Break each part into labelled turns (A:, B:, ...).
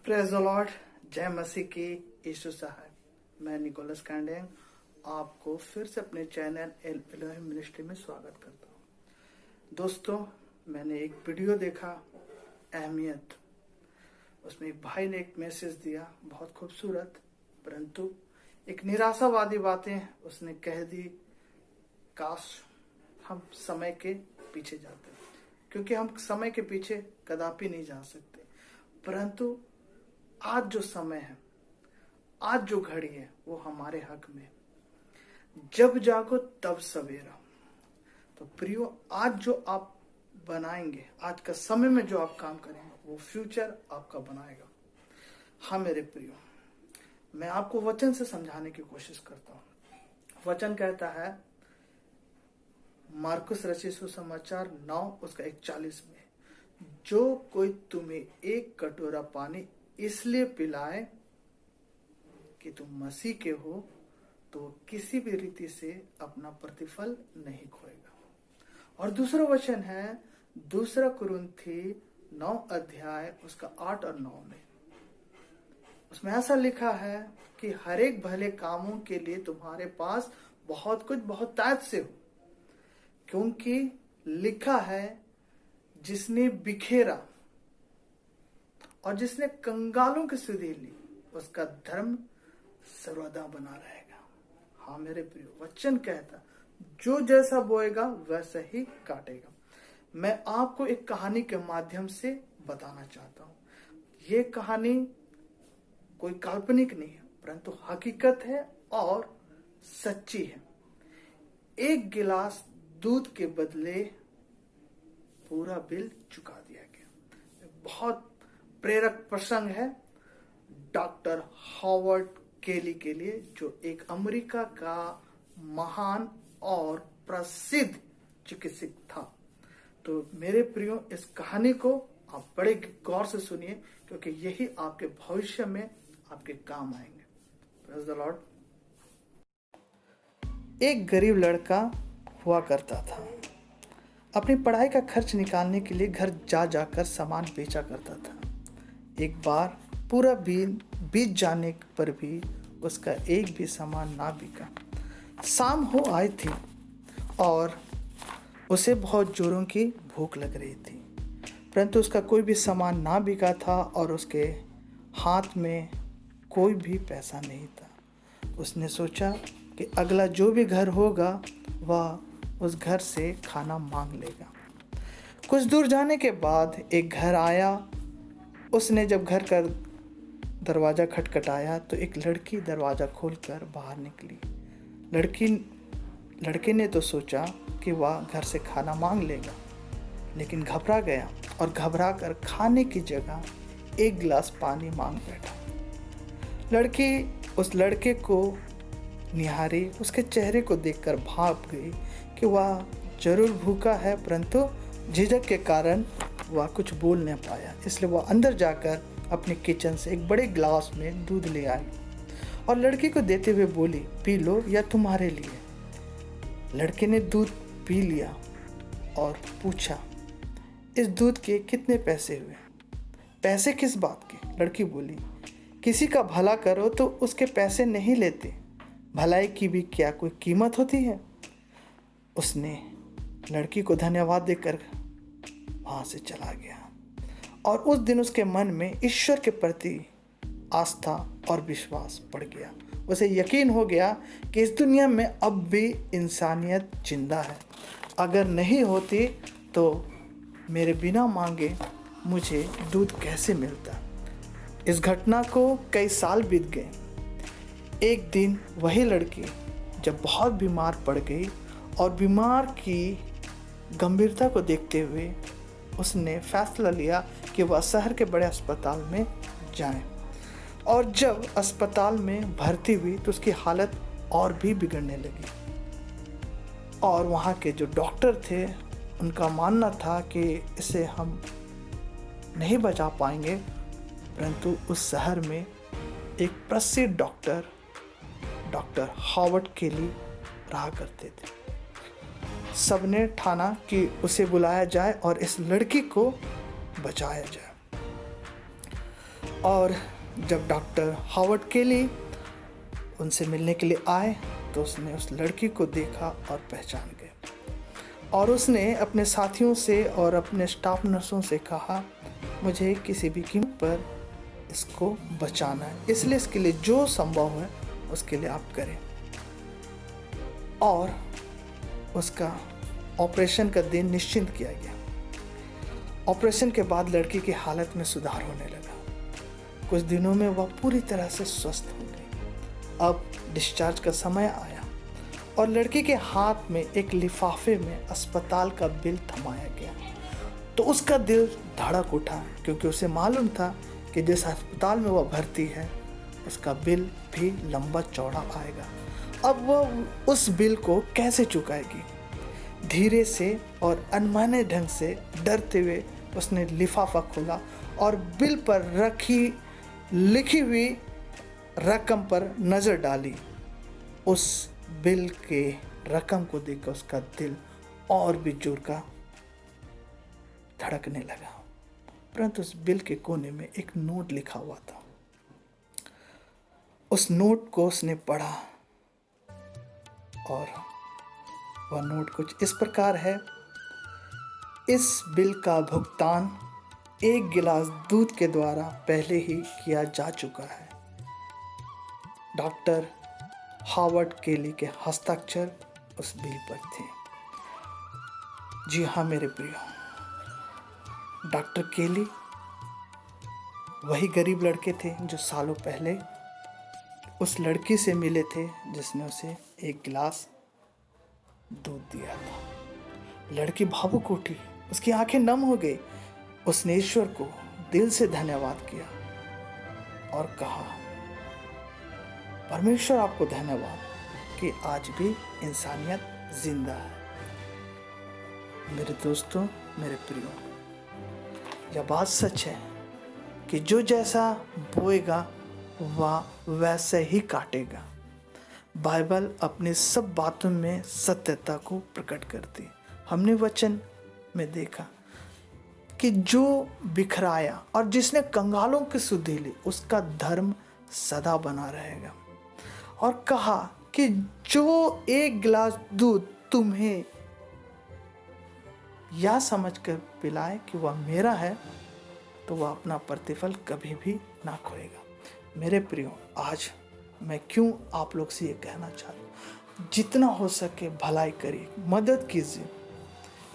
A: Praise the Lord. जय मसीह की यीशु सहाय। मैं निकोलस कांडेंग आपको फिर से अपने चैनल एल एलोहिम मिनिस्ट्री में स्वागत करता हूँ। दोस्तों, मैंने एक वीडियो देखा, अहमियत। उसमें एक भाई ने एक मैसेज दिया, बहुत खूबसूरत, परंतु एक निराशावादी बातें उसने कह दी। काश हम समय के पीछे जाते, क्योंकि हम समय के पीछे कदापि नहीं जा सकते, परंतु आज जो समय है, आज जो घड़ी है, वो हमारे हक में। जब जागो तब सवेरा। तो प्रियो, आज जो आप बनाएंगे, आज का समय में जो आप काम करेंगे, वो फ्यूचर आपका बनाएगा। हाँ मेरे प्रियो, मैं आपको वचन से समझाने की कोशिश करता हूं। वचन कहता है, मार्कुस रचित सुसमाचार 9 उसका 41 में, जो कोई तुम्हें एक कटोरा पानी इसलिए पिलाए कि तुम मसीह के हो, तो किसी भी रीति से अपना प्रतिफल नहीं खोएगा। और दूसरा वचन है 2 कुरिन्थी 9 अध्याय उसका 8 और 9 में। उसमें ऐसा लिखा है कि हर एक भले कामों के लिए तुम्हारे पास बहुत कुछ बहुतायत से हो, क्योंकि लिखा है, जिसने बिखेरा और जिसने कंगालों की सुधि ली, उसका धर्म सर्वदा बना रहेगा। हाँ मेरे प्रियो, वचन कहता, जो जैसा बोएगा वैसा ही काटेगा। मैं आपको एक कहानी के माध्यम से बताना चाहता हूं। ये कहानी कोई काल्पनिक नहीं है, परंतु हकीकत है और सच्ची है। एक गिलास दूध के बदले पूरा बिल चुका दिया गया। बहुत प्रेरक प्रसंग है डॉक्टर हॉवर्ड केली के लिए, जो एक अमेरिका का महान और प्रसिद्ध चिकित्सक था। तो मेरे प्रियो, इस कहानी को आप बड़े गौर से सुनिए, क्योंकि यही आपके भविष्य में आपके काम आएंगे। Praise the Lord. एक गरीब लड़का हुआ करता था। अपनी पढ़ाई का खर्च निकालने के लिए घर जा जाकर सामान बेचा करता था। एक बार पूरा बीत जाने पर भी उसका एक भी सामान ना बिका। शाम हो आई थी और उसे बहुत जोरों की भूख लग रही थी, परंतु उसका कोई भी सामान ना बिका था और उसके हाथ में कोई भी पैसा नहीं था। उसने सोचा कि अगला जो भी घर होगा वह उस घर से खाना मांग लेगा। कुछ दूर जाने के बाद एक घर आया। उसने जब घर का दरवाज़ा खटखटाया तो एक लड़की दरवाज़ा खोलकर बाहर निकली। लड़के ने तो सोचा कि वह घर से खाना मांग लेगा, लेकिन घबरा गया और घबरा कर खाने की जगह एक गिलास पानी मांग बैठा। लड़की उस लड़के को निहारी, उसके चेहरे को देखकर भाप गई कि वह जरूर भूखा है, परंतु झिझक के कारण वह कुछ बोल नहीं पाया। इसलिए वह अंदर जाकर अपने किचन से एक बड़े गिलास में दूध ले आई और लड़की को देते हुए बोली, पी लो, या तुम्हारे लिए। लड़के ने दूध पी लिया और पूछा, इस दूध के कितने पैसे हुए? पैसे किस बात के? लड़की बोली, किसी का भला करो तो उसके पैसे नहीं लेते, भलाई की भी क्या कोई कीमत होती है? उसने लड़की को धन्यवाद देकर वहाँ से चला गया और उस दिन उसके मन में ईश्वर के प्रति आस्था और विश्वास बढ़ गया। उसे यकीन हो गया कि इस दुनिया में अब भी इंसानियत जिंदा है। अगर नहीं होती तो मेरे बिना मांगे मुझे दूध कैसे मिलता। इस घटना को कई साल बीत गए। एक दिन वही लड़की जब बहुत बीमार पड़ गई और बीमार की गंभीरता को देखते हुए उसने फैसला लिया कि वह शहर के बड़े अस्पताल में जाए। और जब अस्पताल में भर्ती हुई तो उसकी हालत और भी बिगड़ने लगी और वहाँ के जो डॉक्टर थे उनका मानना था कि इसे हम नहीं बचा पाएंगे, परंतु उस शहर में एक प्रसिद्ध डॉक्टर हॉवर्ड केली रहा करते थे। सबने ठाना कि उसे बुलाया जाए और इस लड़की को बचाया जाए। और जब डॉक्टर हावर्ड केली उनसे मिलने के लिए आए तो उसने उस लड़की को देखा और पहचान गया, और उसने अपने साथियों से और अपने स्टाफ नर्सों से कहा, मुझे किसी भी कीमत पर इसको बचाना है, इसलिए इसके लिए जो संभव है उसके लिए आप करें। और उसका ऑपरेशन का दिन निश्चित किया गया। ऑपरेशन के बाद लड़की की हालत में सुधार होने लगा। कुछ दिनों में वह पूरी तरह से स्वस्थ हो गई। अब डिस्चार्ज का समय आया और लड़की के हाथ में एक लिफाफे में अस्पताल का बिल थमाया गया। तो उसका दिल धड़क उठा, क्योंकि उसे मालूम था कि जिस अस्पताल में वह भर्ती है उसका बिल भी लंबा चौड़ा आएगा। अब वह उस बिल को कैसे चुकाएगी? धीरे से और अनमाने ढंग से डरते हुए उसने लिफाफा खोला और बिल पर लिखी हुई रकम पर नज़र डाली। उस बिल के रकम को देखकर उसका दिल और भी जोर का धड़कने लगा। परंतु उस बिल के कोने में एक नोट लिखा हुआ था। उस नोट को उसने पढ़ा और वह नोट कुछ इस प्रकार है, इस बिल का भुगतान 1 गिलास दूध के द्वारा पहले ही किया जा चुका है। डॉक्टर हावर्ड केली के हस्ताक्षर उस बिल पर थे। जी हाँ मेरे प्रियो, डॉक्टर केली वही गरीब लड़के थे जो सालों पहले उस लड़की से मिले थे जिसने उसे 1 गिलास दूध दिया था। लड़की भावुक उठी, उसकी आंखें नम हो गई। उसने ईश्वर को दिल से धन्यवाद किया और कहा, परमेश्वर आपको धन्यवाद कि आज भी इंसानियत जिंदा है। मेरे दोस्तों, मेरे प्रियो, यह बात सच है कि जो जैसा बोएगा वह वैसे ही काटेगा। बाइबल अपनी सब बातों में सत्यता को प्रकट करती। हमने वचन में देखा कि जो बिखराया और जिसने कंगालों की सुधि ली उसका धर्म सदा बना रहेगा। और कहा कि जो 1 गिलास दूध तुम्हें यह समझकर पिलाए कि वह मेरा है, तो वह अपना प्रतिफल कभी भी ना खोएगा। मेरे प्रियो, आज मैं क्यों आप लोग से ये कहना चाहता हूँ, जितना हो सके भलाई करिए, मदद कीजिए।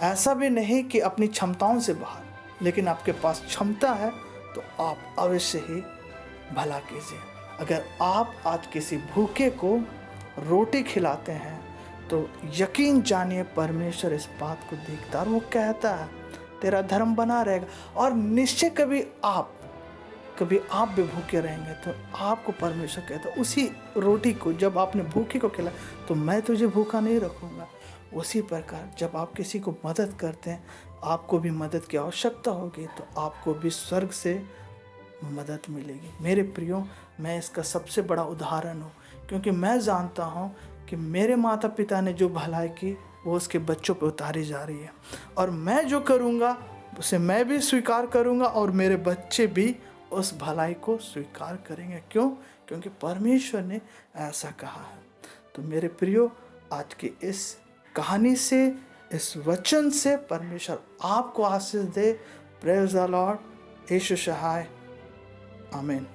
A: ऐसा भी नहीं कि अपनी क्षमताओं से बाहर, लेकिन आपके पास क्षमता है तो आप अवश्य ही भला कीजिए। अगर आप आज किसी भूखे को रोटी खिलाते हैं तो यकीन जानिए परमेश्वर इस बात को देखता और वो कहता है तेरा धर्म बना रहेगा। और निश्चय कभी आप भी भूखे रहेंगे तो आपको परमेश्वर कहता है उसी रोटी को जब आपने भूखे को खिलाया तो मैं तुझे भूखा नहीं रखूँगा। उसी प्रकार जब आप किसी को मदद करते हैं, आपको भी मदद की आवश्यकता होगी तो आपको भी स्वर्ग से मदद मिलेगी। मेरे प्रियो, मैं इसका सबसे बड़ा उदाहरण हूँ, क्योंकि मैं जानता हूँ कि मेरे माता पिता ने जो भलाई की वो उसके बच्चों पे उतारी जा रही है, और मैं जो करूँगा उसे मैं भी स्वीकार करूँगा और मेरे बच्चे भी उस भलाई को स्वीकार करेंगे। क्यों? क्योंकि परमेश्वर ने ऐसा कहा है। तो मेरे प्रियो, आज की इस कहानी से, इस वचन से परमेश्वर आपको आशीष दे। Praise the Lord. यीशु सहाय। आमीन।